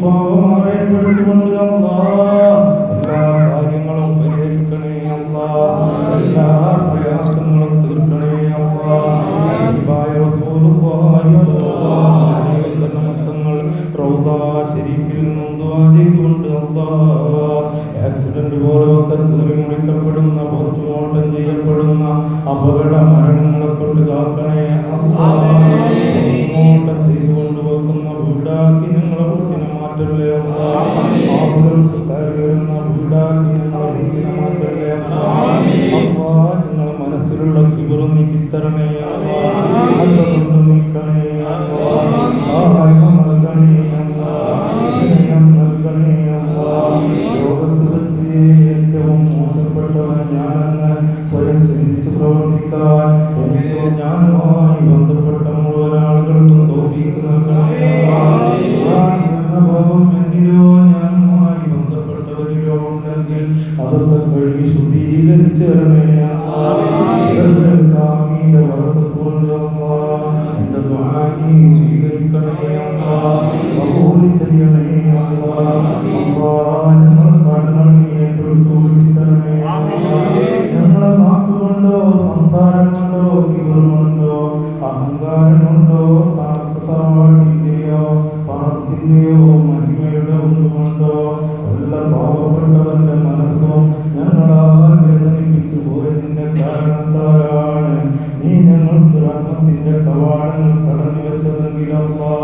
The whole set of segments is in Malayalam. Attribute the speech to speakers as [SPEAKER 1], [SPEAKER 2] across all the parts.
[SPEAKER 1] പാപമായപ്പെടുത്തുകൊണ്ട് എല്ലാ കാര്യങ്ങളും പരിഹരിക്കണേ അല്ലാ. എല്ലാ പ്രയാസങ്ങളും തീർക്കണേ അല്ലാ. ശരീഫിൽ നിന്നും ദുആ ചെയ്തുകൊണ്ട് അല്ലാ, ആക്സിഡന്റ് പോലത്തെ മുറിക്കപ്പെടുന്ന പോസ്റ്റ്മോർട്ടം ചെയ്യപ്പെടുന്ന അപകട മരണങ്ങളെ കൊണ്ട് കാക്കണേ അല്ലാ. പോസ്റ്റ്മോർട്ടം ചെയ്തുകൊണ്ട് വെക്കുന്ന വീടാക്കി ഞങ്ങളെ കുട്ടിനെ മാറ്റല്ലേ അല്ലാ. ആംബുലൻസ് കയറി വരുന്ന വീടാക്കി ഞങ്ങളെ കുട്ടിനെ മാറ്റല്ലേ അല്ലാ. ഞങ്ങളെ മനസ്സിലുള്ള കിബറ് നീക്കി തരണേ അല്ലാ. ഹസദ് നീക്കണേ അല്ലാ. നൽകണേ അല്ലാ. നൽകണേ അല്ലാ. ലോകത്ത് വെച്ച് ഏറ്റവും മോശപ്പെട്ടവൻ ഞാനെന്ന് സ്വയം ചിന്തിച്ച് പ്രവർത്തിക്കാൻ എനിക്കോ ഞാനുമായി ബന്ധപ്പെട്ട മുഴുവൻ ആളുകൾക്കും തൗഫീഖ് നൽകണേ അല്ലാ. ഭാവം എന്നിലോ ഞാനുമായി ബന്ധപ്പെട്ടവരിലോ ഉണ്ടെങ്കിൽ അതൊക്കെ കഴുകി ശുദ്ധീകരിച്ച് തരണേ അല്ലാ. കാമിയുടെ വർദ്ധത്തുകൊണ്ട് അല്ലാ എന്റെ ദുആ നീ സ്വീകരിക്കണേ അല്ലാ. കബൂൽ ചെയ്യണേ അല്ലാ. ഞങ്ങൾ കടങ്ങൾ നീ ഏറ്റെടുത്തു തരണേ അല്ലാ. ഞങ്ങളെ നാക്കുകൊണ്ടോ സംസാരം കൊണ്ടോ കിബറുകൊണ്ടോ അഹങ്കാരം കൊണ്ടോ തറവാട്ടിന്റെയോ പണത്തിന്റെയോ മഹിമയുടെ ഒന്നുകൊണ്ടോ എല്ലാ പാവപ്പെട്ടവന്റെ മനസ്സും ഞങ്ങളാൽ വേദനിപ്പിച്ചു പോയതിന്റെ കാരണത്താലാണ് നീ ഞങ്ങൾക്ക് റഹ്മത്തിന്റെ കവാടങ്ങൾ തടഞ്ഞു വെച്ചതെങ്കിലല്ലാ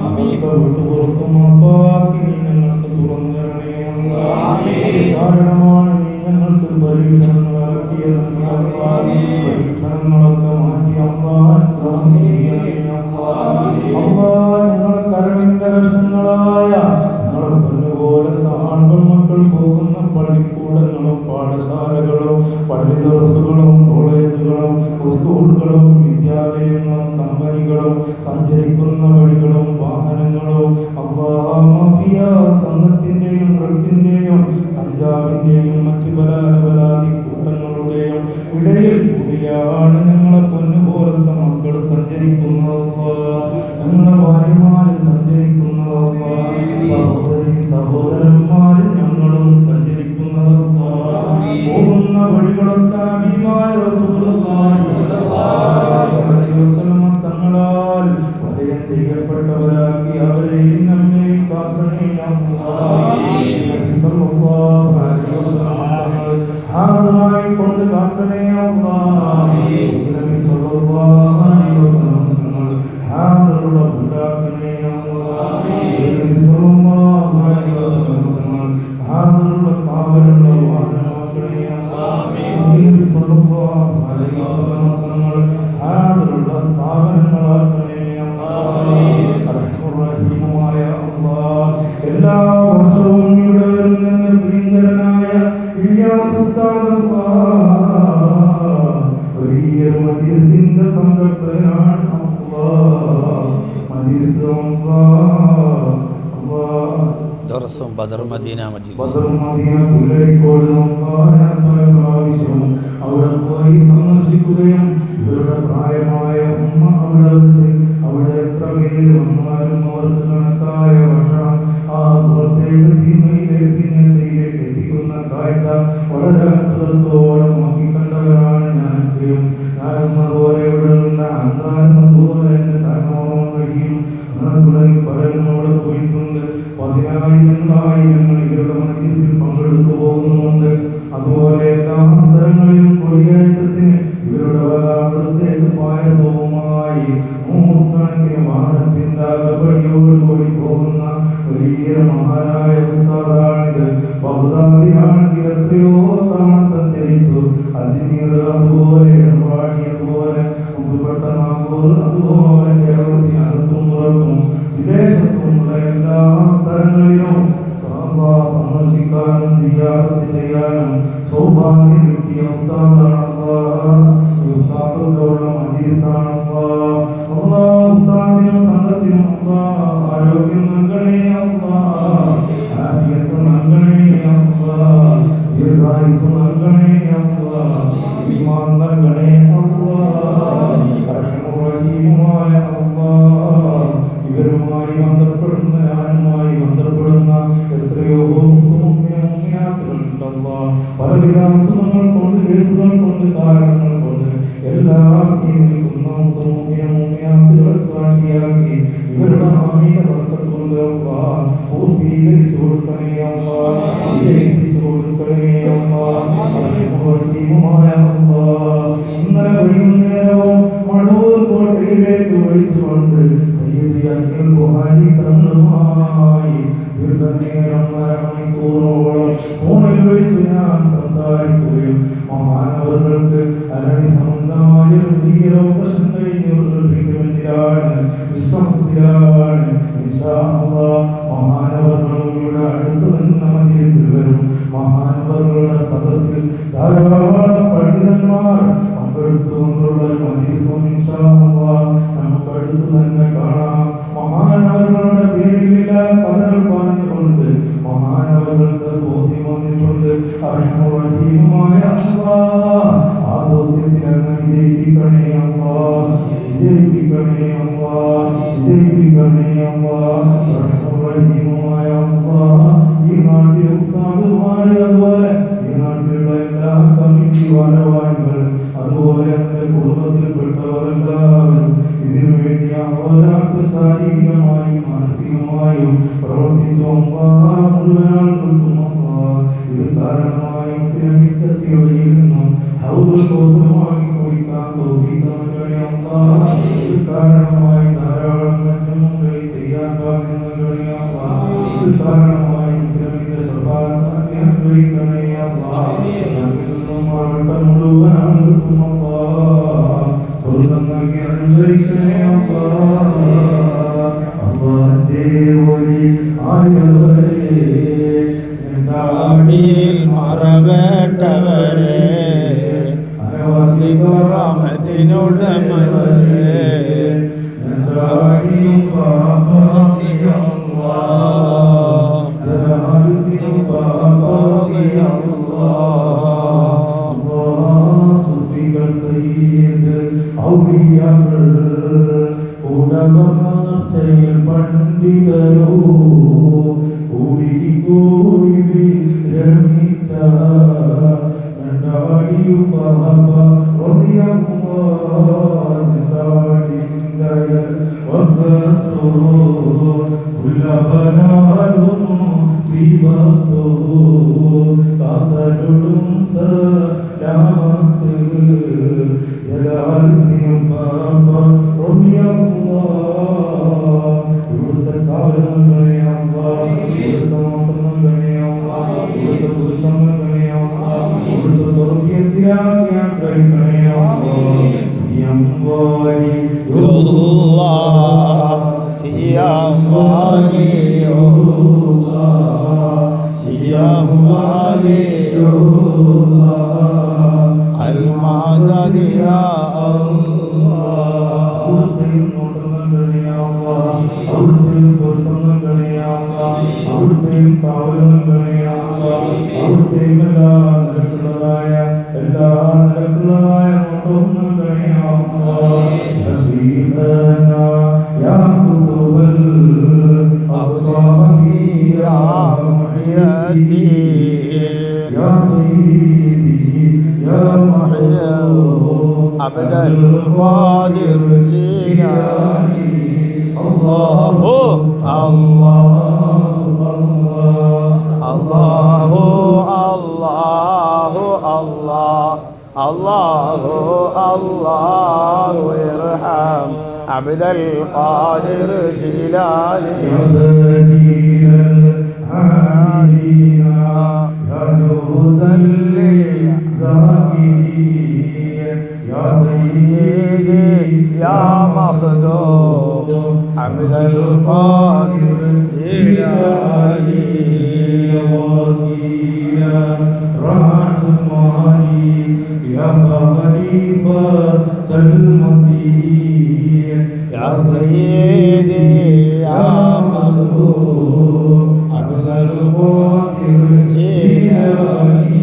[SPEAKER 1] അതൊക്കെ വിട്ടുപുറത്തും അപ്പാക്കി നീ ഞങ്ങൾക്ക് തുറന്നു തരണേ അല്ലാ. കാരണമാണ് നീ ഞങ്ങൾക്ക് പരീക്ഷണങ്ങൾ ഇറക്കിയതെങ്കിലല്ലാ പരീക്ഷണങ്ങളൊക്കെ മാറ്റി അല്ലാ ഞങ്ങളെ കരവിന്റെ കഷ്ണങ്ങളായ ഞങ്ങളെ പൊന്നുപോലത്തെ ആൺപെൺമക്കൾ പോകുന്ന പള്ളിക്കൂടങ്ങളും പാഠശാലകളും പള്ളി ദർസുകളും കോളേജുകളും സ്കൂളുകളും വിദ്യാലയങ്ങളും കമ്പനികളും സഞ്ചരിക്കുന്ന വഴികളും വാഹനങ്ങളും മാഫിയ സംഘത്തിന്റെയും ഡ്രഗ്സിന്റെയും കഞ്ചാവിന്റെയും മറ്റു ബലാബലാദി കൂട്ടങ്ങളുടെയും ഇടയിൽ കൂടിയാണ് ഞങ്ങളെ പൊന്നുപോലത്തെ മക്കൾ സഞ്ചരിക്കുന്നത്. ഞങ്ങളെ ഭാര്യമാര് സഞ്ചരിക്കുന്നത്, സഹോദരി സഹോദരന്മാര് ഞങ്ങളും സഞ്ചരിക്കുന്നത്. പോകുന്ന വഴികളൊക്കെ തങ്ങളാൽ വലയം ചെയ്യപ്പെട്ടവരാക്കി അവരെയും നമ്മെയും കാക്കണേ ഹാജരായി കൊണ്ട് കാക്കണേ ഹാജറുള്ള ഉണ്ടാക്കണേ ഹാജറുള്ള കാവലുള്ള വാഹനമാക്കണേ ഹാജറുള്ള സ്ഥാപനങ്ങളാക്കണേ റഹ്മാനായ അല്ലാഹ്. എല്ലാ വർഷവും ഇവിടെ വരുന്ന പ്രിയങ്കരനായ ഇല്യാസ് ഉസ്താദ് വലിയ മജ്‌ലിസിന്റെ സംഘടനയാണ് അല്ലാഹ്. മജ്‌ലിസ്
[SPEAKER 2] ദർസും ബദർ മദീന മജ്‌ലിസ്
[SPEAKER 1] പുല്ലരിക്കോട് അവിടെ പോയി സന്ദർശിക്കുകയും ഇവരുടെ പ്രായമായ ഉമ്മ അവിടെ വെച്ച് അവിടെ എത്ര പേര് വന്നാലും അവർക്ക് കണക്കായ ഭക്ഷണം ആ പുറത്തേക്ക് തിന്മയിലേക്ക് എത്തിക്കുന്ന കാഴ്ച വളരെ അത്ഭുതത്തോടെ നോക്കിക്കണ്ടവരാണ് ഞാനും. അതുപോലെ ഇവിടെ നിന്ന് അന്താരം അതുപോലെ എന്റെ കാരണവും കഴിയും തുടങ്ങി പലരും പോയിട്ടുണ്ട്. 10,000 ഇവരുടെ മജ്‌ലിസിൽ പങ്കെടുത്തു പോകുന്നുണ്ട്. അതുപോലെ എല്ലാ സ്ഥലങ്ങളിലും കൊടിയേറ്റത്തിന് ഇവരുടെ പ്രത്യേക പായസവുമായി നൂറുകണക്കിന് വാഹനത്തിന്റെ അകപടിയോടുകൂടി പോകുന്ന വലിയ മഹാനായ ഉസ്താദാണിത്. ബഗ്ദാദിയാണെങ്കിൽ എത്രയോ തവണ സഞ്ചരിച്ചു. അജ്മീർ അതുപോലെ എർവാടി അതുപോലെ പുതുപ്പെട്ട നാഗൂർ അതുപോലെ കേരളത്തിൽ അടുത്തും പുറത്തും വിദേശത്തുമുള്ള എല്ലാ സ്ഥലങ്ങളിലും പൂർത്തീകരിച്ചു കൊടുക്കണേ അമ്മ, വിജയിപ്പിച്ചു കൊടുക്കണേ അമ്മ. ഇന്നലെ വൈകുന്നേരവും മടൂർ കോട്ടയിലേക്ക് വിളിച്ചുകൊണ്ട് സയ്യിദിയാക്കിൽ ബുഹാരി തങ്ങളുമായി ദീർഘനേരം അരമണിക്കൂറോളം ഫോണിൽ വിളിച്ച് ഞാൻ സംസാരിക്കുകയും മഹാനവർക്ക് അരണി സംബന്ധമായ പ്രശ്നം കഴിഞ്ഞിരിക്കുമെന്നിലാണ് വിശ്വാസത്തിലാണ്. മഹാനവരുടെ അടുത്ത് നിന്ന് മജീസിൽ വരും. മഹാനവരുടെ സദസ്സിൽ ധാരാളം പണ്ഡിതന്മാർ പങ്കെടുത്തുകൊണ്ടുള്ള മജീസും നമുക്ക് അടുത്ത് തന്നെ കാണാം. മഹാനവരുടെ പേരിലില്ല കഥകൾ പറഞ്ഞുകൊണ്ട് മഹാനവർക്ക് ബോധ്യം വന്നിട്ടുണ്ട്. അർഹമറഹീമായ ആ ബോധ്യത്തിൽ വിജയിപ്പിക്കണേ അമ്മ, വിജയിപ്പിക്കണേ അമ്മ, വിജയിപ്പിക്കണേ അമ്മ. അർഹമറഹീമായ അമ്മ, ഈ നാട്ടിൽ ഉസ്താദുമാരെ അതുപോലെ ഈ നാട്ടിലുള്ള എല്ലാ കമ്മിറ്റി ഭാരവാഹികൾ അതുപോലെ എന്റെ കുടുംബത്തിൽപ്പെട്ടവരെല്ലാവരും ഇതിനു വേണ്ടി അവരാൾക്ക് ശാരീരികമായും മാനസികമായും പ്രവർത്തിച്ചു മുഴുവനാൾ ഇത് കാരണമായും തിരമിക്കത്തിയിൽ നിന്നും ഹൗദുമായി കുടിക്കാൻ ഇത് കാരണമായി ധാരാളം നന്മകൾ ചെയ്യാൻ ഇത് കാരണമായും തിരമിന്റെ സ്വഭാവത്തെ മുഴുവനാൾ സ്വർഗം നൽകി അനുഗ്രഹിക്കണേ അമ്മ. അള്ളാന്റെ ഒലി ആയവരെ
[SPEAKER 2] താടിയിൽ മറവേട്ടവരെ റഹ്മത്തിനുടമവരെ
[SPEAKER 1] പണ്ഡിതരോ കൂടി കൂടി രമിച്ച
[SPEAKER 2] عبد القادر جيلاني الله الله الله الله الله الله الله ارحم عبد القادر جيلاني
[SPEAKER 1] يا سيدي يا مخدوم
[SPEAKER 2] عبد القادر جيلاني
[SPEAKER 1] يا رحماني يا خليفة المدين
[SPEAKER 2] يا سيدي يا مخدوم
[SPEAKER 1] عبد القادر جيلاني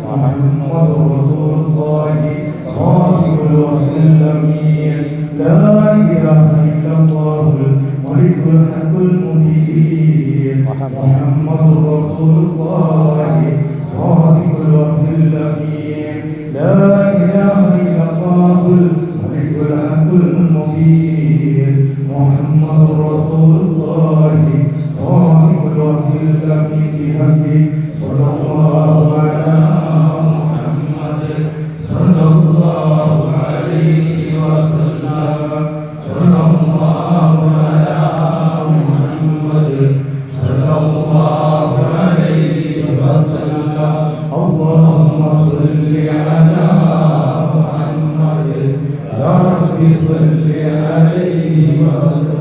[SPEAKER 1] محمد رسول الله الوحي الأمين لا إله إلا الله الملك الحق المبين محمد رسول الله صادق الوحي الأمين لا إله إلا الله الملك الحق المبين محمد رسول الله صادق الوحي الأمين بحقه صلى الله على محمد صلى الله عليه وسلم صلى الله على محمد صلى الله عليه وسلم اللهم صل على محمد يا رب صل عليه وسلم